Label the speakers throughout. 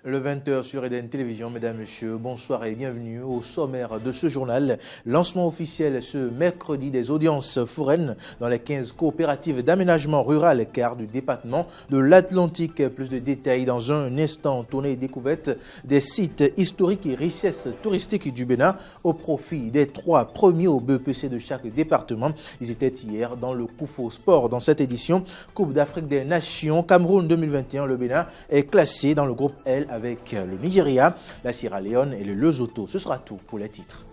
Speaker 1: Le 20h sur Eden Télévision, mesdames, messieurs, bonsoir et bienvenue au sommaire de ce journal. Lancement officiel ce mercredi des audiences foraines dans les 15 coopératives d'aménagement rural car du département de l'Atlantique. Plus de détails dans un instant, tournée et découverte des sites historiques et richesses touristiques du Bénin au profit des 3 premiers au BEPC de chaque département. Ils étaient hier dans le Koufo Sport. Dans cette édition, Coupe d'Afrique des Nations, Cameroun 2021, le Bénin est classé dans le groupe L avec le Nigeria, la Sierra Leone et le Lesotho. Ce sera tout pour les titres.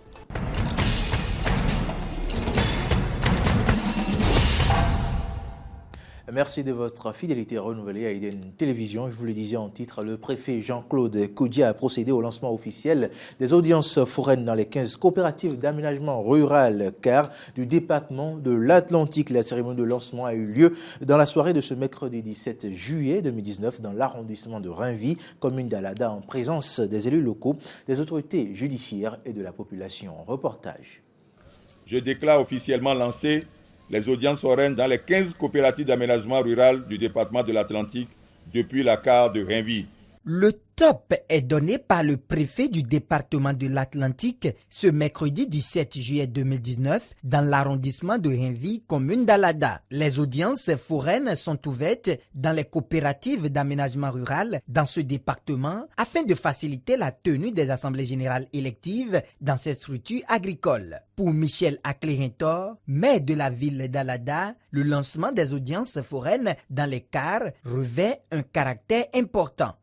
Speaker 1: Merci de votre fidélité renouvelée à Eden Télévision. Je vous le disais en titre, le préfet Jean-Claude Koudia a procédé au lancement officiel des audiences foraines dans les 15 coopératives d'aménagement rural car du département de l'Atlantique. La cérémonie de lancement a eu lieu dans la soirée de ce mercredi 17 juillet 2019 dans l'arrondissement de Rinvi, commune d'Alada, en présence des élus locaux, des autorités judiciaires et de la population. Reportage.
Speaker 2: Je déclare officiellement lancé les audiences foraines dans les 15 coopératives d'aménagement rural du département de l'Atlantique depuis la CAR de Rinvi.
Speaker 3: Le top est donné par le préfet du département de l'Atlantique ce mercredi 17 juillet 2019 dans l'arrondissement de Rinvi, commune d'Alada. Les audiences foraines sont ouvertes dans les coopératives d'aménagement rural dans ce département afin de faciliter la tenue des assemblées générales électives dans ces structures agricoles. Pour Michel Aclérintor, maire de la ville d'Alada, le lancement des audiences foraines dans les CAR revêt un caractère important.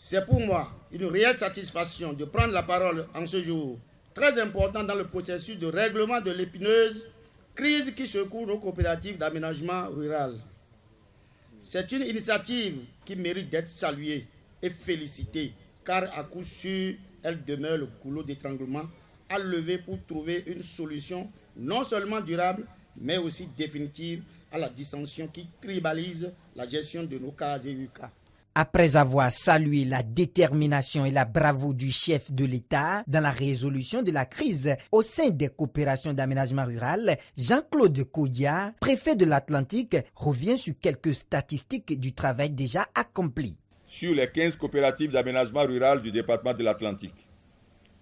Speaker 4: C'est pour moi une réelle satisfaction de prendre la parole en ce jour, très important dans le processus de règlement de l'épineuse crise qui secoue nos coopératives d'aménagement rural. C'est une initiative qui mérite d'être saluée et félicitée, car à coup sûr, elle demeure le goulot d'étranglement à lever pour trouver une solution non seulement durable, mais aussi définitive à la dissension qui tribalise la gestion de nos CAR et UCA.
Speaker 3: Après avoir salué la détermination et la bravoure du chef de l'État dans la résolution de la crise au sein des coopérations d'aménagement rural, Jean-Claude Koudia, préfet de l'Atlantique, revient sur quelques statistiques du travail déjà accompli.
Speaker 2: Sur les 15 coopératives d'aménagement rural du département de l'Atlantique,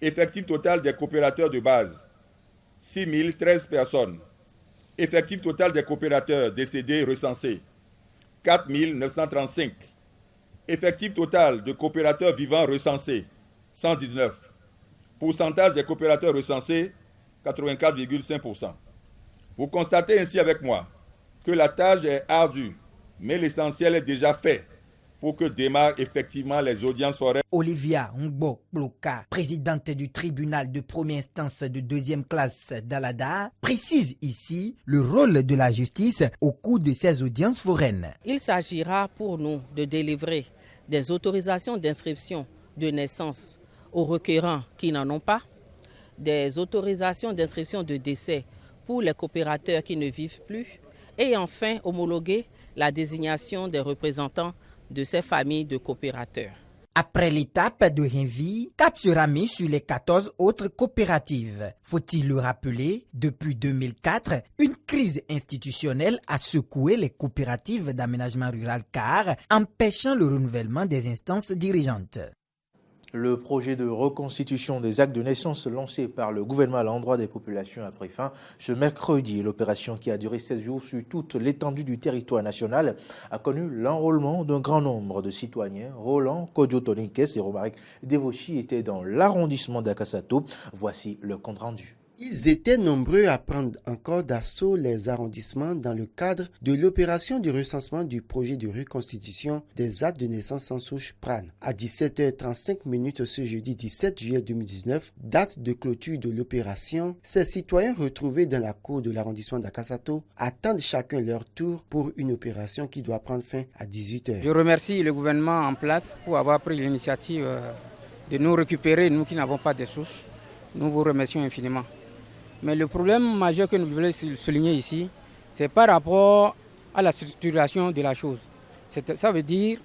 Speaker 2: effectif total des coopérateurs de base, 6 013 personnes. Effectif total des coopérateurs décédés recensés, 4 935. Effectif total de coopérateurs vivants recensés, 119. Pourcentage des coopérateurs recensés, 84,5%. Vous constatez ainsi avec moi que la tâche est ardue, mais l'essentiel est déjà fait pour que démarrent effectivement les audiences foraines.
Speaker 3: Olivia Ngbo Bloka, présidente du tribunal de première instance de deuxième classe d'Alada, précise ici le rôle de la justice au cours de ces audiences foraines.
Speaker 5: Il s'agira pour nous de délivrer des autorisations d'inscription de naissance aux requérants qui n'en ont pas, des autorisations d'inscription de décès pour les coopérateurs qui ne vivent plus et enfin homologuer la désignation des représentants de ces familles de coopérateurs.
Speaker 3: Après l'étape de Rinvi, cap sera mis sur les 14 autres coopératives. Faut-il le rappeler, depuis 2004, une crise institutionnelle a secoué les coopératives d'aménagement rural CAR, empêchant le renouvellement des instances dirigeantes.
Speaker 1: Le projet de reconstitution des actes de naissance lancé par le gouvernement à l'endroit des populations a pris fin ce mercredi. L'opération qui a duré 16 jours sur toute l'étendue du territoire national a connu l'enrôlement d'un grand nombre de citoyens. Roland Kodjotonikes et Romaric Devochi étaient dans l'arrondissement d'Akasato. Voici le compte-rendu.
Speaker 6: Ils étaient nombreux à prendre encore d'assaut les arrondissements dans le cadre de l'opération de recensement du projet de reconstitution des actes de naissance sans souche PRAN. À 17h35 ce jeudi 17 juillet 2019, date de clôture de l'opération, ces citoyens retrouvés dans la cour de l'arrondissement d'Akasato attendent chacun leur tour pour une opération qui doit prendre fin à 18h.
Speaker 7: Je remercie le gouvernement en place pour avoir pris l'initiative de nous récupérer, nous qui n'avons pas de souches. Nous vous remercions infiniment. Mais le problème majeur que nous voulons souligner ici, c'est par rapport à la structuration de la chose. Ça veut dire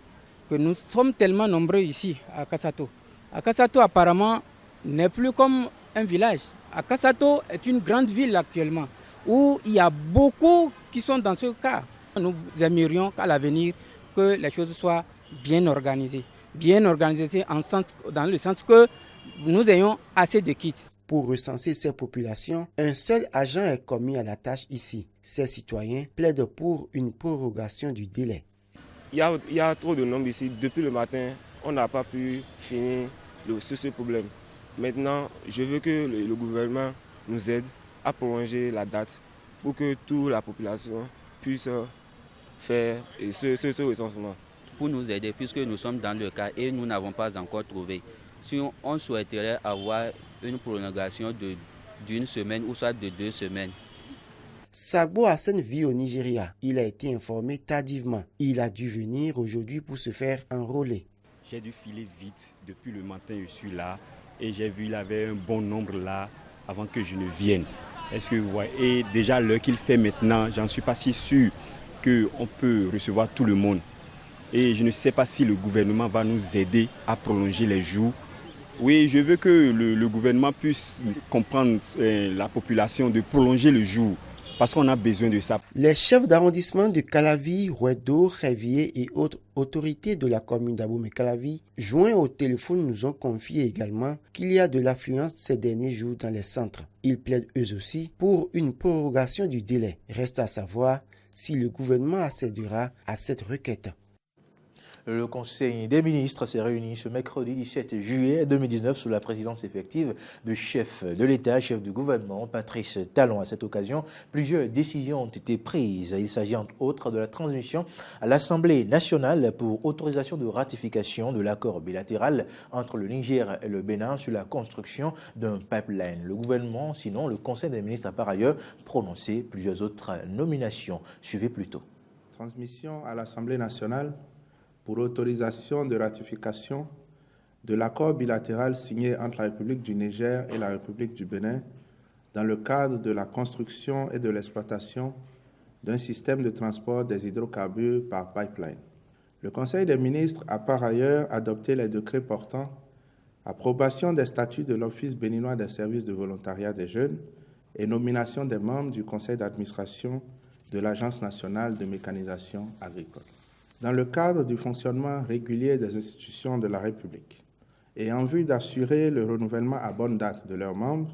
Speaker 7: que nous sommes tellement nombreux ici à Akasato. Akasato apparemment n'est plus comme un village. Akasato est une grande ville actuellement où il y a beaucoup qui sont dans ce cas. Nous aimerions qu'à l'avenir que les choses soient bien organisées. bien organisé dans le sens que nous ayons assez de kits.
Speaker 6: Pour recenser ces populations, un seul agent est commis à la tâche ici. Ces citoyens plaident pour une prorogation du délai.
Speaker 8: Il y a trop de nombre ici. Depuis le matin, on n'a pas pu finir sur ce problème. Maintenant, je veux que le gouvernement nous aide à prolonger la date pour que toute la population puisse faire ce recensement.
Speaker 9: Pour nous aider, puisque nous sommes dans le cas et nous n'avons pas encore trouvé. Si on souhaiterait avoir une prolongation d'une semaine ou soit de 2 semaines.
Speaker 6: Sagbo Hassan vit au Nigeria. Il a été informé tardivement. Il a dû venir aujourd'hui pour se faire enrôler.
Speaker 10: J'ai dû filer vite. Depuis le matin, je suis là et j'ai vu qu'il y avait un bon nombre là avant que je ne vienne. Est-ce que vous voyez? Et déjà l'heure qu'il fait maintenant, j'en suis pas si sûr qu'on peut recevoir tout le monde. Et je ne sais pas si le gouvernement va nous aider à prolonger les jours. Oui, je veux que le gouvernement puisse comprendre la population de prolonger le jour. Parce qu'on a besoin de ça.
Speaker 6: Les chefs d'arrondissement de Calavi, Rouedo, Révier et autres autorités de la commune d'Abomey-Calavi, joints au téléphone, nous ont confié également qu'il y a de l'affluence ces derniers jours dans les centres. Ils plaident eux aussi pour une prorogation du délai. Reste à savoir si le gouvernement accédera à cette requête.
Speaker 1: Le Conseil des ministres s'est réuni ce mercredi 17 juillet 2019 sous la présidence effective du chef de l'État, chef du gouvernement, Patrice Talon. À cette occasion, plusieurs décisions ont été prises. Il s'agit entre autres de la transmission à l'Assemblée nationale pour autorisation de ratification de l'accord bilatéral entre le Niger et le Bénin sur la construction d'un pipeline. Le gouvernement, sinon le Conseil des ministres a par ailleurs prononcé plusieurs autres nominations. Suivez plutôt.
Speaker 11: Transmission à l'Assemblée nationale pour autorisation de ratification de l'accord bilatéral signé entre la République du Niger et la République du Bénin dans le cadre de la construction et de l'exploitation d'un système de transport des hydrocarbures par pipeline. Le Conseil des ministres a par ailleurs adopté les décrets portant approbation des statuts de l'Office béninois des services de volontariat des jeunes et nomination des membres du Conseil d'administration de l'Agence nationale de mécanisation agricole. Dans le cadre du fonctionnement régulier des institutions de la République et en vue d'assurer le renouvellement à bonne date de leurs membres,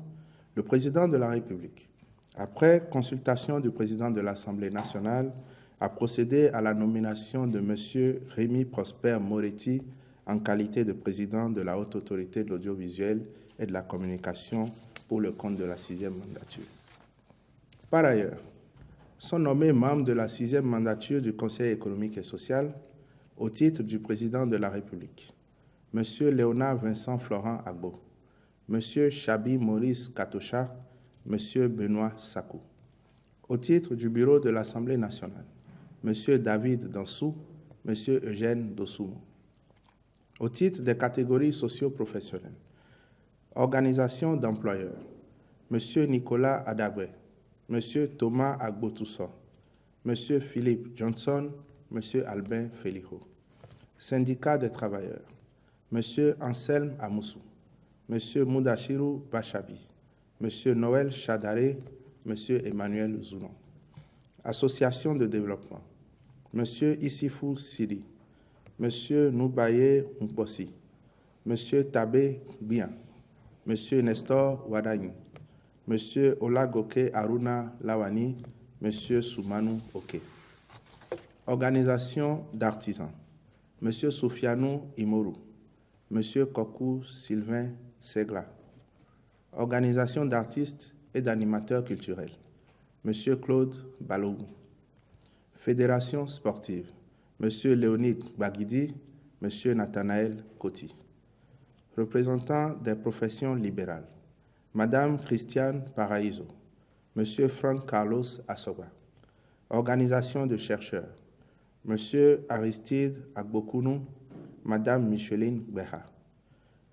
Speaker 11: le Président de la République, après consultation du Président de l'Assemblée nationale, a procédé à la nomination de M. Rémi Prosper Moretti en qualité de Président de la Haute Autorité de l'Audiovisuel et de la Communication pour le compte de la 6e mandature. Par ailleurs, sont nommés membres de la 6e mandature du Conseil économique et social au titre du Président de la République, M. Léonard Vincent Florent Agbo, M. Chabi Maurice Katocha, M. Benoît Sakou. Au titre du Bureau de l'Assemblée nationale, M. David Dansou, M. Eugène Dossumo. Au titre des catégories socio-professionnelles, organisation d'employeurs, M. Nicolas Adabé, M. Thomas Agbotousso, M. Philippe Johnson, M. Albin Felijo. Syndicat des travailleurs, M. Anselme Amoussou, M. Moudachirou Bachabi, M. Noël Chadaré, M. Emmanuel Zounon. Association de développement, M. Issifou Sidi, M. Noubaye Mpossi, M. Tabé Bian, M. Nestor Wadani, M. Olagoke Aruna Lawani, M. Soumanu Oke. Organisation d'artisans, M. Soufianou Imoru, M. Kokou Sylvain Segla. Organisation d'artistes et d'animateurs culturels, M. Claude Balogou. Fédération sportive, M. Léonide Baguidi, M. Nathanaël Koti. Représentants des professions libérales, Madame Christiane Paraíso, M. Franck Carlos Assoba. Organisation de chercheurs, M. Aristide Agbokounou, Madame Micheline Beha.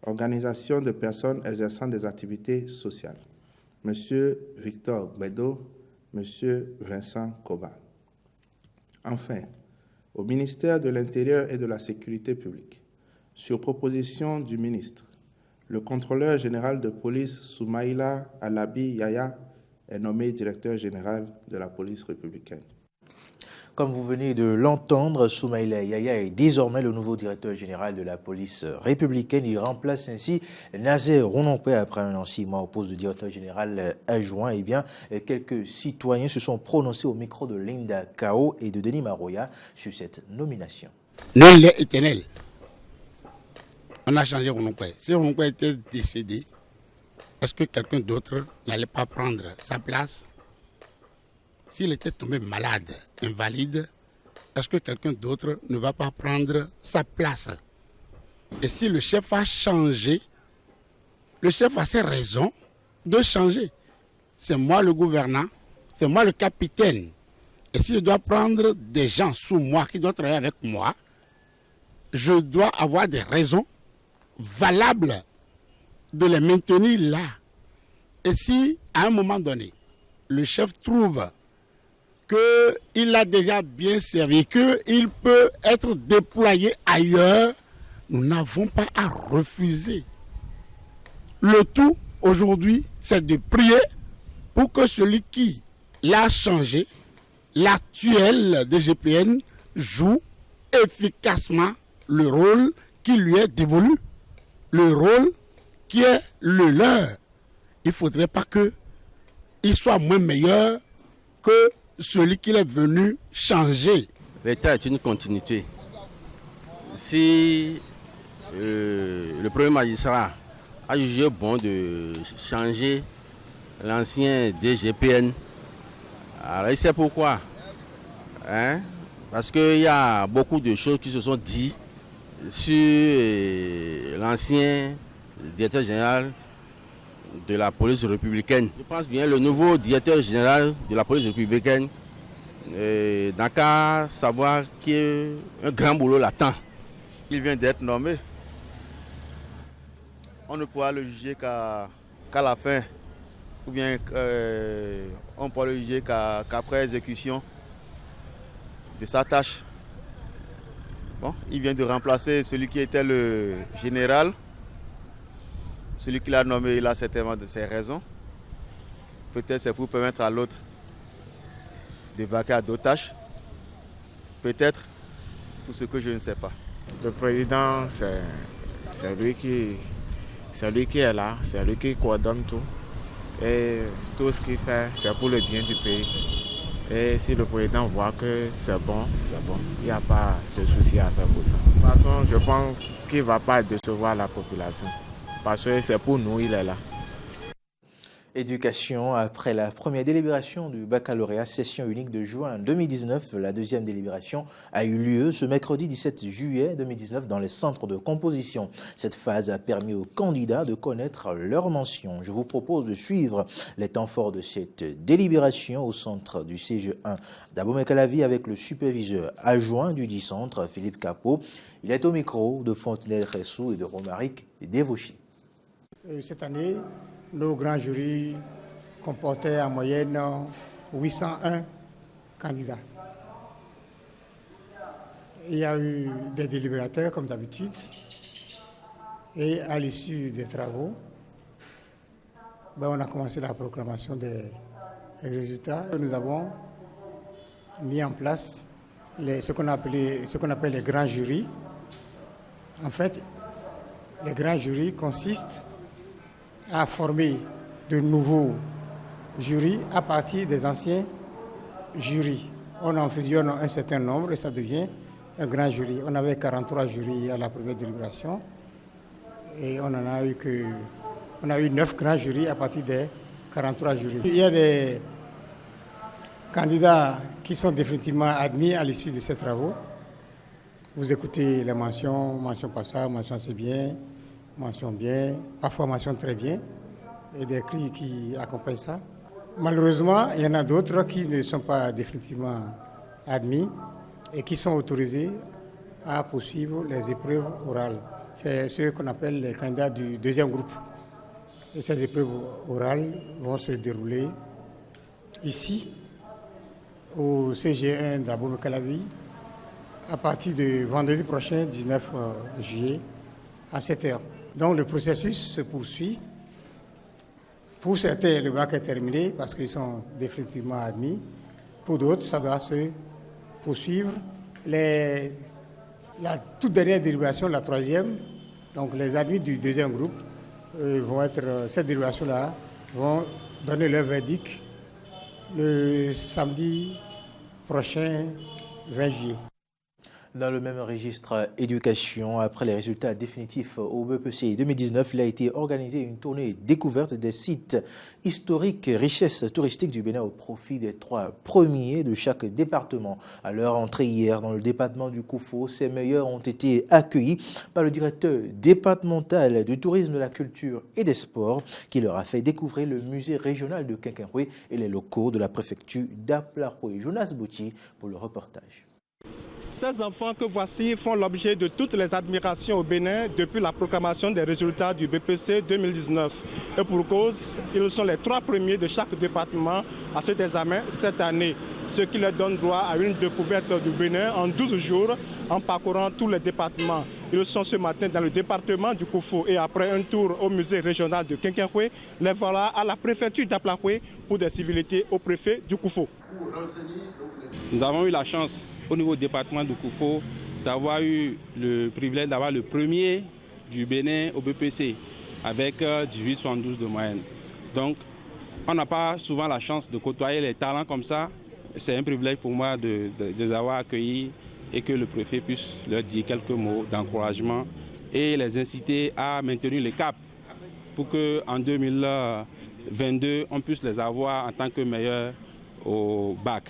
Speaker 11: Organisation de personnes exerçant des activités sociales, M. Victor Bedo, M. Vincent Koba. Enfin, au ministère de l'Intérieur et de la Sécurité publique, sur proposition du ministre, le contrôleur général de police Soumaïla Alabi Yaya est nommé directeur général de la police républicaine.
Speaker 1: Comme vous venez de l'entendre, Soumaïla Yaya est désormais le nouveau directeur général de la police républicaine. Il remplace ainsi Nazer Rounompé après un ancien mois au poste de directeur général adjoint. Eh bien, quelques citoyens se sont prononcés au micro de Linda Kao et de Denis Maroya sur cette nomination.
Speaker 12: Non, il est éternel. On a changé Rounompé. Si Rounompé était décédé, est-ce que quelqu'un d'autre n'allait pas prendre sa place? S'il était tombé malade, invalide, est-ce que quelqu'un d'autre ne va pas prendre sa place? Et si le chef a changé, le chef a ses raisons de changer. C'est moi le gouvernant, c'est moi le capitaine. Et si je dois prendre des gens sous moi qui doivent travailler avec moi, je dois avoir des raisons valables de les maintenir là. Et si, à un moment donné, le chef trouve qu'il a déjà bien servi, qu'il peut être déployé ailleurs, nous n'avons pas à refuser. Le tout, aujourd'hui, c'est de prier pour que celui qui l'a changé, l'actuel DGPN, joue efficacement le rôle qui lui est dévolu, le rôle qui est le leur. Il ne faudrait pas qu'il soit moins meilleur que celui qui est venu changer.
Speaker 13: L'État est une continuité. Si le premier magistrat a jugé bon de changer l'ancien DGPN, alors il sait pourquoi. Parce qu'il y a beaucoup de choses qui se sont dites sur l'ancien directeur général de la police républicaine. Je pense bien le nouveau directeur général de la police républicaine n'a qu'à savoir qu'un grand boulot l'attend.
Speaker 14: Il vient d'être nommé. On ne pourra le juger qu'à la fin, ou bien on pourra le juger qu'après exécution de sa tâche. Bon, il vient de remplacer celui qui était le général. Celui qui l'a nommé, il a certainement de ses raisons. Peut-être c'est pour permettre à l'autre de vaquer à d'autres tâches. Peut-être pour ce que je ne sais pas.
Speaker 15: Le président, c'est lui qui est là, c'est lui qui coordonne tout. Et tout ce qu'il fait, c'est pour le bien du pays. Et si le président voit que c'est bon. Il n'y a pas de souci à faire pour ça. De toute façon, je pense qu'il ne va pas décevoir la population. Parce que c'est pour nous, il est là.
Speaker 1: Éducation, après la première délibération du baccalauréat session unique de juin 2019, la deuxième délibération a eu lieu ce mercredi 17 juillet 2019 dans les centres de composition. Cette phase a permis aux candidats de connaître leurs mentions. Je vous propose de suivre les temps forts de cette délibération au centre du CG1 d'Abomey-Calavi avec le superviseur adjoint du dit centre, Philippe Capot. Il est au micro de Fontenelle Ressou et de Romaric Devauchy.
Speaker 16: Cette année, nos grands jurys comportaient en moyenne 801 candidats. Il y a eu des délibérateurs comme d'habitude et à l'issue des travaux, on a commencé la proclamation des résultats. Nous avons mis en place ce qu'on appelle les grands jurys. En fait, les grands jurys consistent à former de nouveaux jurys à partir des anciens jurys. On en fusionne un certain nombre et ça devient un grand jury. On avait 43 jurys à la première délibération et on a eu 9 grands jurys à partir des 43 jurys. Il y a des candidats qui sont définitivement admis à l'issue de ces travaux. Vous écoutez les mentions, mention passable, mention c'est bien, mention bien, parfois mention très bien, et des cris qui accompagnent ça. Malheureusement, il y en a d'autres qui ne sont pas définitivement admis et qui sont autorisés à poursuivre les épreuves orales. C'est ce qu'on appelle les candidats du deuxième groupe. Et ces épreuves orales vont se dérouler ici, au CG1 d'Abomey-Calavi, à partir de vendredi prochain, 19 juillet, à 7h. Donc le processus se poursuit. Pour certains, le bac est terminé parce qu'ils sont définitivement admis. Pour d'autres, ça doit se poursuivre. La toute dernière délibération, la troisième, donc les admis du deuxième groupe cette délibération-là vont donner leur verdict le samedi prochain 20 juillet.
Speaker 1: Dans le même registre éducation, après les résultats définitifs au BPC 2019, il a été organisé une tournée découverte des sites historiques, richesses touristiques du Bénin au profit des 3 premiers de chaque département. À leur entrée hier dans le département du Koufo, ces meilleurs ont été accueillis par le directeur départemental du tourisme, de la culture et des sports qui leur a fait découvrir le musée régional de Quinquinhoué et les locaux de la préfecture d'Aplaroué. Jonas Bouti pour le reportage.
Speaker 17: Ces enfants que voici font l'objet de toutes les admirations au Bénin depuis la proclamation des résultats du BPC 2019. Et pour cause, ils sont les 3 premiers de chaque département à cet examen cette année, ce qui leur donne droit à une découverte du Bénin en 12 jours en parcourant tous les départements. Ils sont ce matin dans le département du Koufo et après un tour au musée régional de Quinquinhoué, les voilà à la préfecture d'Aplaroué pour des civilités au préfet du Koufo.
Speaker 18: Nous avons eu la chance au niveau du département du Koufo d'avoir eu le privilège d'avoir le premier du Bénin au BPC avec 18,72 de moyenne. Donc on n'a pas souvent la chance de côtoyer les talents comme ça. C'est un privilège pour moi de les avoir accueillis et que le préfet puisse leur dire quelques mots d'encouragement et les inciter à maintenir le cap pour qu'en 2022 on puisse les avoir en tant que meilleurs au bac.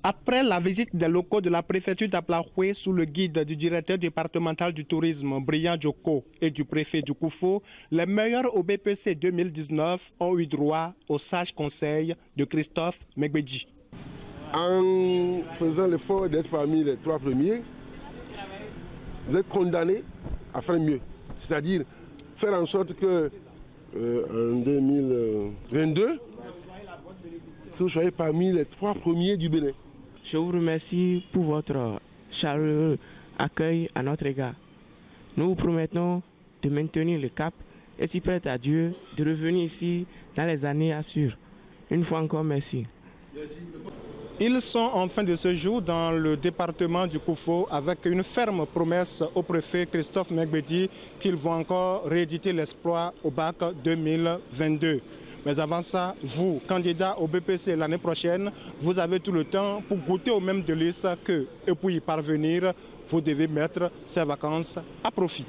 Speaker 17: Après la visite des locaux de la préfecture d'Aplaroué sous le guide du directeur départemental du tourisme, Brian Djoko, et du préfet du Koufo, les meilleurs au BPC 2019 ont eu droit au sage conseil de Christophe Megbedji.
Speaker 19: En faisant l'effort d'être parmi les 3 premiers, vous êtes condamnés à faire mieux. C'est-à-dire faire en sorte que en 2022, que vous soyez parmi les 3 premiers du Bénin.
Speaker 20: Je vous remercie pour votre chaleureux accueil à notre égard. Nous vous promettons de maintenir le cap et si prête à Dieu de revenir ici dans les années à suivre. Une fois encore, merci.
Speaker 17: Ils sont en fin de séjour dans le département du Koufo avec une ferme promesse au préfet Christophe Megbedji qu'ils vont encore rééditer l'exploit au bac 2022. Mais avant ça, vous, candidats au BPC l'année prochaine, vous avez tout le temps pour goûter au même délice qu'eux. Et pour y parvenir, vous devez mettre ces vacances à profit.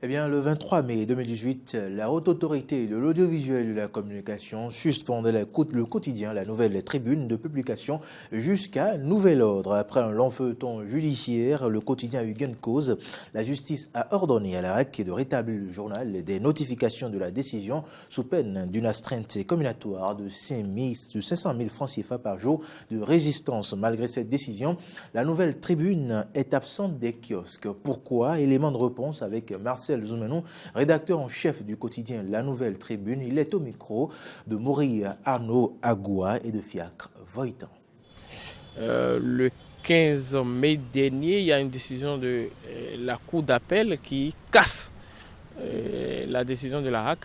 Speaker 1: Eh bien, le 23 mai 2018, la Haute Autorité de l'Audiovisuel et de la Communication suspendait le quotidien La Nouvelle Tribune de publication jusqu'à nouvel ordre. Après un long feuilleton judiciaire, le quotidien a eu gain de cause. La justice a ordonné à la RAC de rétablir le journal des notifications de la décision sous peine d'une astreinte comminatoire de 500 000 francs CFA par jour de résistance. Malgré cette décision, La Nouvelle Tribune est absente des kiosques. Pourquoi? Élément de réponse avec Marcel Zoumenou, rédacteur en chef du quotidien La Nouvelle Tribune. Il est au micro de Maury Arnaud Agoua et de Fiacre Voitan.
Speaker 21: Le 15 mai dernier, il y a une décision de la Cour d'appel qui casse la décision de la RAC.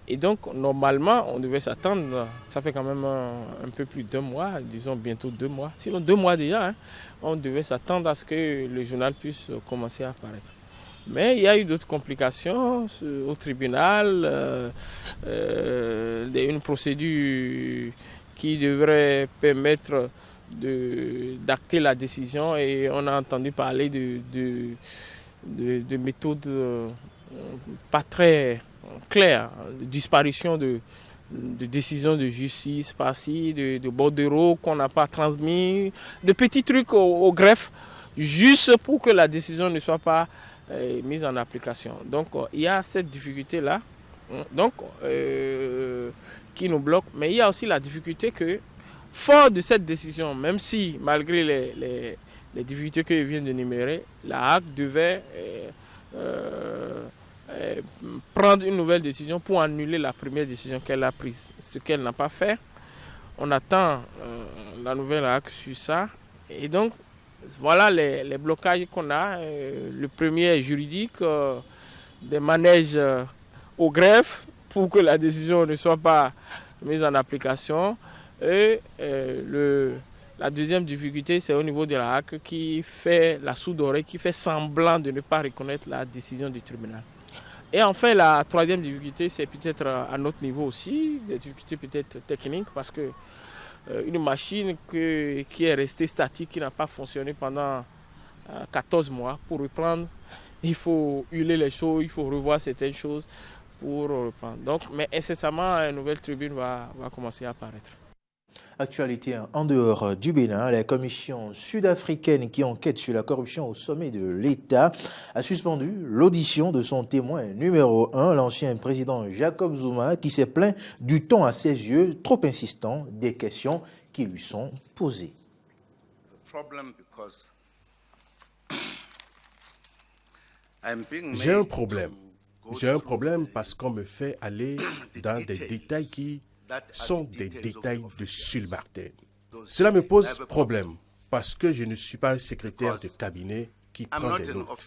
Speaker 21: Et donc, normalement, on devait s'attendre, ça fait quand même un peu plus d'1 mois, disons bientôt 2 mois, sinon 2 mois déjà, hein, on devait s'attendre à ce que le journal puisse commencer à apparaître. Mais il y a eu d'autres complications au tribunal, une procédure qui devrait permettre d'acter la décision et on a entendu parler de méthodes pas très claires, de disparition de décisions de justice par-ci, de bordereaux qu'on n'a pas transmis, de petits trucs au greffe, juste pour que la décision ne soit pas mise en application. Donc il y a cette difficulté-là qui nous bloque, mais il y a aussi la difficulté que, fort de cette décision, même si malgré les difficultés que je viens de énumérer, la HAC devait prendre une nouvelle décision pour annuler la première décision qu'elle a prise, ce qu'elle n'a pas fait. On attend la nouvelle HAC sur ça et donc voilà les blocages qu'on a. Le premier est juridique, des manèges au greffe pour que la décision ne soit pas mise en application. Et le La deuxième difficulté, c'est au niveau de la HAC qui fait la sourde oreille, qui fait semblant de ne pas reconnaître la décision du tribunal. Et enfin, la troisième difficulté, c'est peut-être à notre niveau aussi, des difficultés peut-être techniques, parce que une machine qui est restée statique, qui n'a pas fonctionné pendant 14 mois, pour reprendre, il faut huiler les choses, il faut revoir certaines choses pour reprendre. Donc, mais incessamment, une nouvelle tribune va commencer à apparaître.
Speaker 1: Actualité en dehors du Bénin, la commission sud-africaine qui enquête sur la corruption au sommet de l'État a suspendu l'audition de son témoin numéro 1, l'ancien président Jacob Zuma, qui s'est plaint du ton à ses yeux trop insistant des questions qui lui sont posées.
Speaker 4: J'ai un problème. J'ai un problème parce qu'on me fait aller dans des détails qui sont des détails de subalterne. Cela me pose problème parce que je ne suis pas un secrétaire de cabinet qui prend des notes.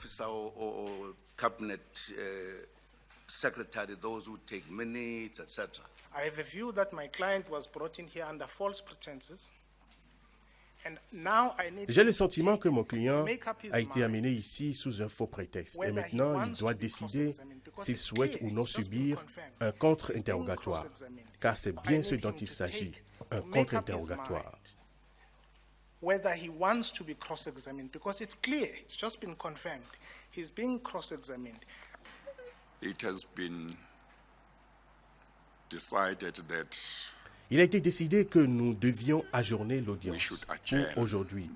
Speaker 22: I have a view that my client was brought in here under false pretenses.
Speaker 4: J'ai le sentiment que mon client a été amené ici sous un faux prétexte et maintenant il doit décider s'il souhaite ou non subir un contre-interrogatoire, car c'est bien ce dont il s'agit, un contre-interrogatoire.
Speaker 22: Whether he wants to be cross-examined, because it's clear, it's just been confirmed, he's being cross-examined.
Speaker 23: It has been decided that
Speaker 4: il a été décidé que nous devions ajourner l'audience pour aujourd'hui.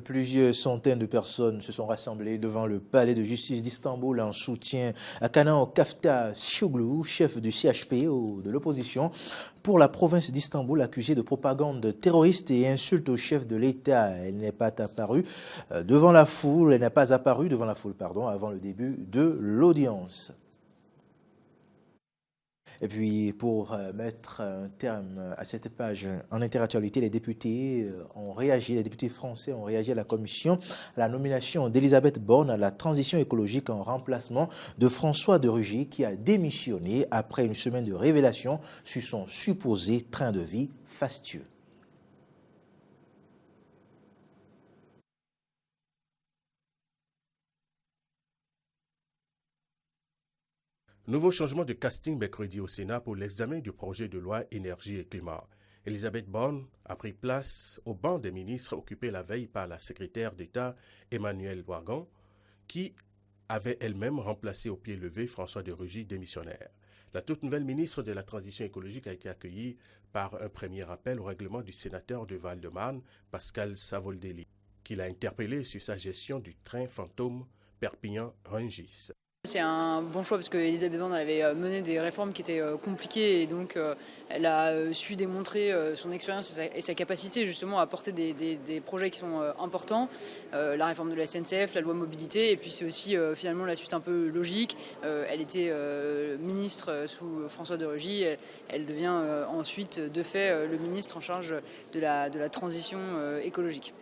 Speaker 1: Plusieurs centaines de personnes se sont rassemblées devant le palais de justice d'Istanbul en soutien à Kenan Kaftasioğlu, chef du CHP de l'opposition pour la province d'Istanbul, accusé de propagande terroriste et insulte au chef de l'État. Elle n'est pas apparue devant la foule, avant le début de l'audience. Et puis, pour mettre un terme à cette page en interactualité, les députés français ont réagi à la commission à la nomination d'Elisabeth Borne à la transition écologique en remplacement de François de Rugy, qui a démissionné après une semaine de révélations sur son supposé train de vie fastueux.
Speaker 4: Nouveau changement de casting mercredi au Sénat pour l'examen du projet de loi énergie et climat. Elisabeth Borne a pris place au banc des ministres occupé la veille par la secrétaire d'État Emmanuelle Wargon, qui avait elle-même remplacé au pied levé François de Rugy, démissionnaire. La toute nouvelle ministre de la Transition écologique a été accueillie par un premier appel au règlement du sénateur de Val-de-Marne, Pascal Savoldelli, qui l'a interpellé sur sa gestion du train fantôme Perpignan-Rungis.
Speaker 24: C'est un bon choix parce qu'Elisabeth Borne avait mené des réformes qui étaient compliquées et donc elle a su démontrer son expérience et sa capacité justement à porter des projets qui sont importants. La réforme de la SNCF, la loi mobilité, et puis c'est aussi finalement la suite un peu logique. Elle était ministre sous François de Rugy, elle devient ensuite de fait le ministre en charge de la transition écologique.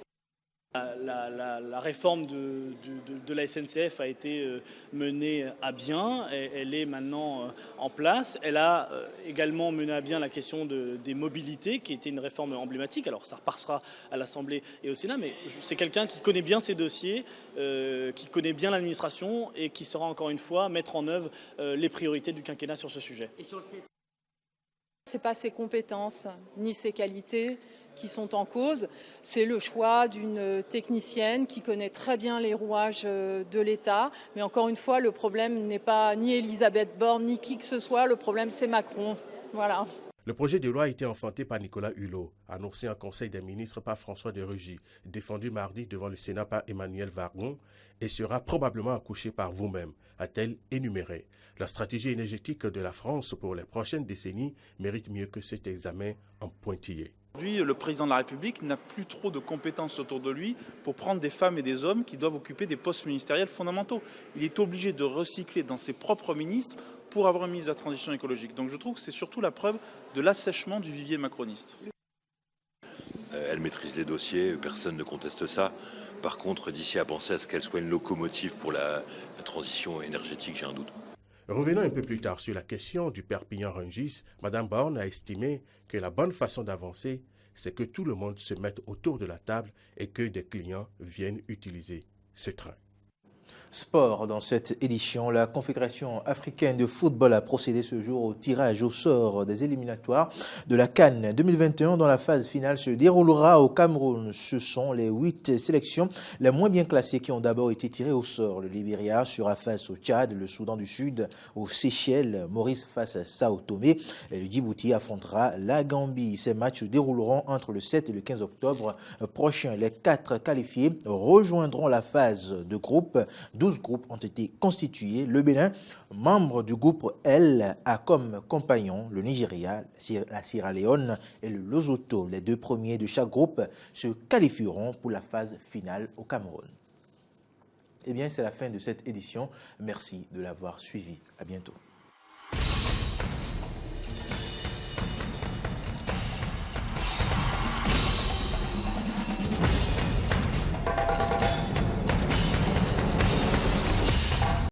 Speaker 25: La réforme de la SNCF a été menée à bien, elle est maintenant en place. Elle a également mené à bien la question des mobilités, qui était une réforme emblématique. Alors ça repassera à l'Assemblée et au Sénat, mais c'est quelqu'un qui connaît bien ces dossiers, qui connaît bien l'administration et qui saura encore une fois mettre en œuvre les priorités du quinquennat sur ce sujet.
Speaker 26: Ce n'est pas ses compétences ni ses qualités qui sont en cause, c'est le choix d'une technicienne qui connaît très bien les rouages de l'État. Mais encore une fois, le problème n'est pas ni Elisabeth Borne, ni qui que ce soit, le problème c'est Macron. Voilà.
Speaker 4: Le projet de loi a été enfanté par Nicolas Hulot, annoncé en Conseil des ministres par François de Rugy, défendu mardi devant le Sénat par Emmanuelle Wargon et sera probablement accouché par vous-même, a-t-elle énuméré. La stratégie énergétique de la France pour les prochaines décennies mérite mieux que cet examen en pointillé.
Speaker 27: Aujourd'hui, le président de la République n'a plus trop de compétences autour de lui pour prendre des femmes et des hommes qui doivent occuper des postes ministériels fondamentaux. Il est obligé de recycler dans ses propres ministres pour avoir un ministre de la Transition écologique. Donc je trouve que c'est surtout la preuve de l'assèchement du vivier macroniste.
Speaker 2: Elle maîtrise les dossiers, personne ne conteste ça. Par contre, d'ici à penser à ce qu'elle soit une locomotive pour la transition énergétique, j'ai un doute.
Speaker 4: Revenons un peu plus tard sur la question du Perpignan-Rungis. Mme Borne a estimé que la bonne façon d'avancer, c'est que tout le monde se mette autour de la table et que des clients viennent utiliser ce train.
Speaker 1: Sport, dans cette édition, la Confédération africaine de football a procédé ce jour au tirage au sort des éliminatoires de la CAN 2021 dont la phase finale se déroulera au Cameroun. Ce sont les 8 sélections les moins bien classées qui ont d'abord été tirées au sort. Le Libéria sera face au Tchad, le Soudan du Sud aux Seychelles, Maurice face à Sao Tomé et le Djibouti affrontera la Gambie. Ces matchs se dérouleront entre le 7 et le 15 octobre prochain. Les 4 qualifiés rejoindront la phase de groupe. 12 groupes ont été constitués. Le Bénin, membre du groupe L, a comme compagnon le Nigeria, la Sierra Leone et le Lesotho. Les 2 premiers de chaque groupe se qualifieront pour la phase finale au Cameroun. Eh bien, c'est la fin de cette édition. Merci de l'avoir suivi. À bientôt.